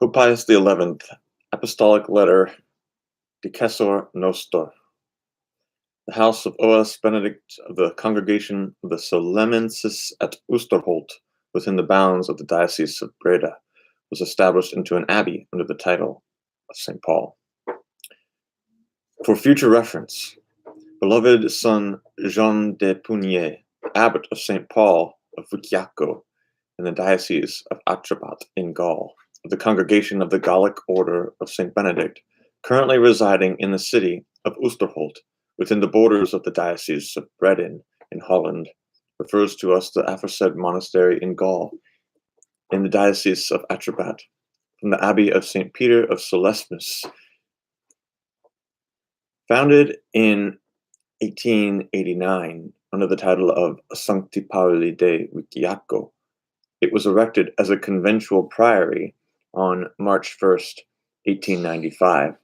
Pope Pius XI, Apostolic Letter, Decessor Nostor. The house of Os Benedict of the Congregation of the Solemnenses at Oosterholt, within the bounds of the Diocese of Breda, was established into an abbey under the title of St. Paul. For future reference, beloved son Jean de Pugnier, abbot of St. Paul of Vucciacco in the Diocese of Atrabat in Gaul, of the Congregation of the Gallic Order of St. Benedict, currently residing in the city of Oosterholt, within the borders of the Diocese of Breda in Holland, refers to us the aforesaid monastery in Gaul, in the Diocese of Atrabat, from the Abbey of St. Peter of Solesmes. Founded in 1889 under the title of Sancti Pauli de Vucciacco, it was erected as a conventual priory on March 1st, 1895.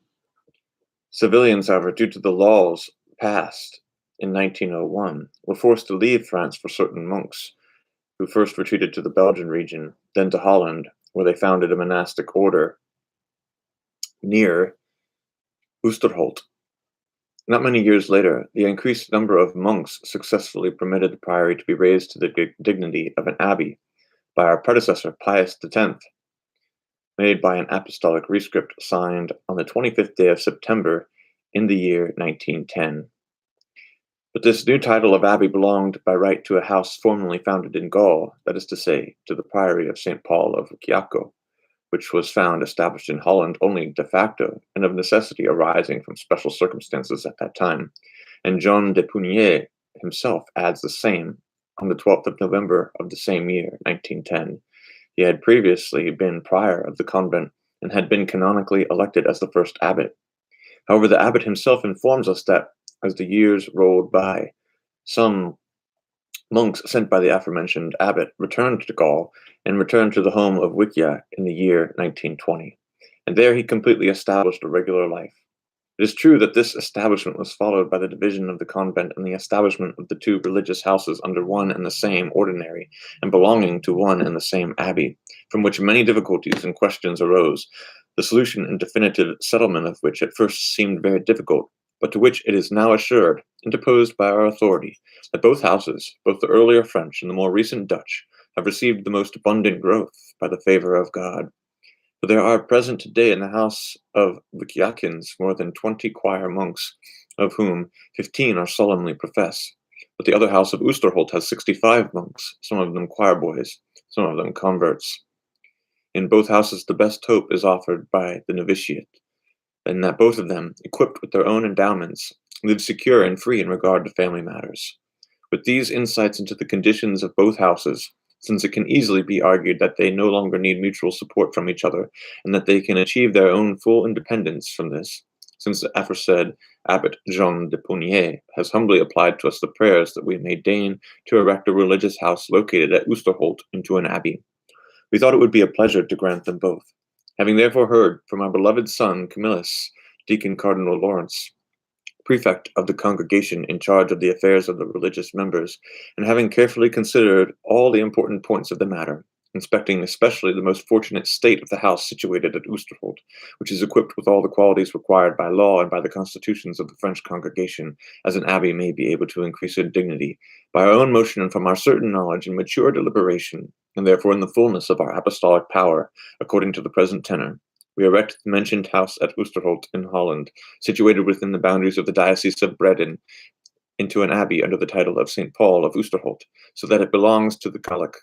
Civilians, however, due to the laws passed in 1901, were forced to leave France for certain monks, who first retreated to the Belgian region, then to Holland, where they founded a monastic order near Oosterholt. Not many years later, the increased number of monks successfully permitted the priory to be raised to the dignity of an abbey by our predecessor Pius X, made by an apostolic rescript signed on the 25th day of September in the year 1910. But this new title of abbey belonged by right to a house formerly founded in Gaul, that is to say, to the priory of St. Paul of Vucciacco, which was found established in Holland only de facto and of necessity arising from special circumstances at that time. And Jean de Pugnier himself adds the same on the 12th of November of the same year, 1910. He had previously been prior of the convent and had been canonically elected as the first abbot. However, the abbot himself informs us that, as the years rolled by, some monks sent by the aforementioned abbot returned to Gaul and returned to the home of Vuccia in the year 1920, and there he completely established a regular life. It is true that this establishment was followed by the division of the convent and the establishment of the two religious houses under one and the same ordinary and belonging to one and the same abbey, from which many difficulties and questions arose, the solution and definitive settlement of which at first seemed very difficult, but to which it is now assured, interposed by our authority, that both houses, both the earlier French and the more recent Dutch, have received the most abundant growth by the favor of God. For there are present today in the house of Vucciacans more than 20 choir monks, of whom 15 are solemnly professed. But the other house of Oosterholt has 65 monks, some of them choir boys, some of them converts. In both houses the best hope is offered by the novitiate, and that both of them, equipped with their own endowments, live secure and free in regard to family matters. With these insights into the conditions of both houses, since it can easily be argued that they no longer need mutual support from each other, and that they can achieve their own full independence from this, since the aforesaid Abbot Jean de Pugnier has humbly applied to us the prayers that we may deign to erect a religious house located at Oosterholt into an abbey, we thought it would be a pleasure to grant them both. Having therefore heard from our beloved son Camillus, Deacon Cardinal Lawrence, prefect of the congregation in charge of the affairs of the religious members, and having carefully considered all the important points of the matter, inspecting especially the most fortunate state of the house situated at Oosterholt, which is equipped with all the qualities required by law and by the constitutions of the French congregation, as an abbey may be able to increase in dignity, by our own motion and from our certain knowledge and mature deliberation, and therefore in the fullness of our apostolic power, according to the present tenor, we erect the mentioned house at Oosterholt in Holland, situated within the boundaries of the Diocese of Breda, into an abbey under the title of St. Paul of Oosterholt, so that it belongs to the Gallic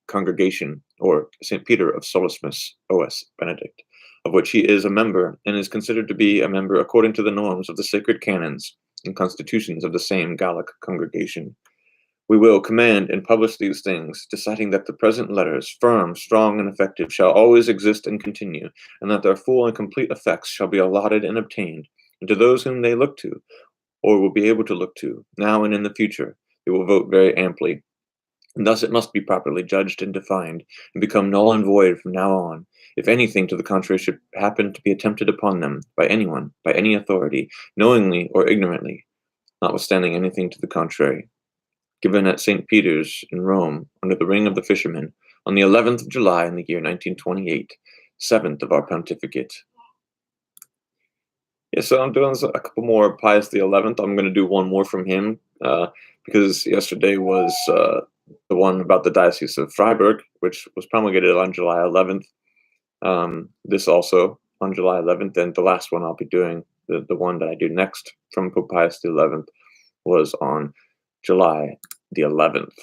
congregation, or St. Peter of Solesmes, Os Benedict, of which he is a member and is considered to be a member according to the norms of the sacred canons and constitutions of the same Gallic congregation. We will command and publish these things, deciding that the present letters, firm, strong, and effective, shall always exist and continue, and that their full and complete effects shall be allotted and obtained, and to those whom they look to, or will be able to look to, now and in the future, they will vote very amply. And thus it must be properly judged and defined, and become null and void from now on, if anything to the contrary should happen to be attempted upon them by anyone, by any authority, knowingly or ignorantly, notwithstanding anything to the contrary. Given at St. Peter's in Rome, under the Ring of the Fishermen, on the 11th of July in the year 1928, 7th of our pontificate. Yeah, so I'm doing a couple more Pius XI. I'm going to do one more from him because yesterday was the one about the Diocese of Freiburg, which was promulgated on July 11th. This also on July 11th, and the last one I'll be doing, the one that I do next from Pope Pius XI, was on July the 11th.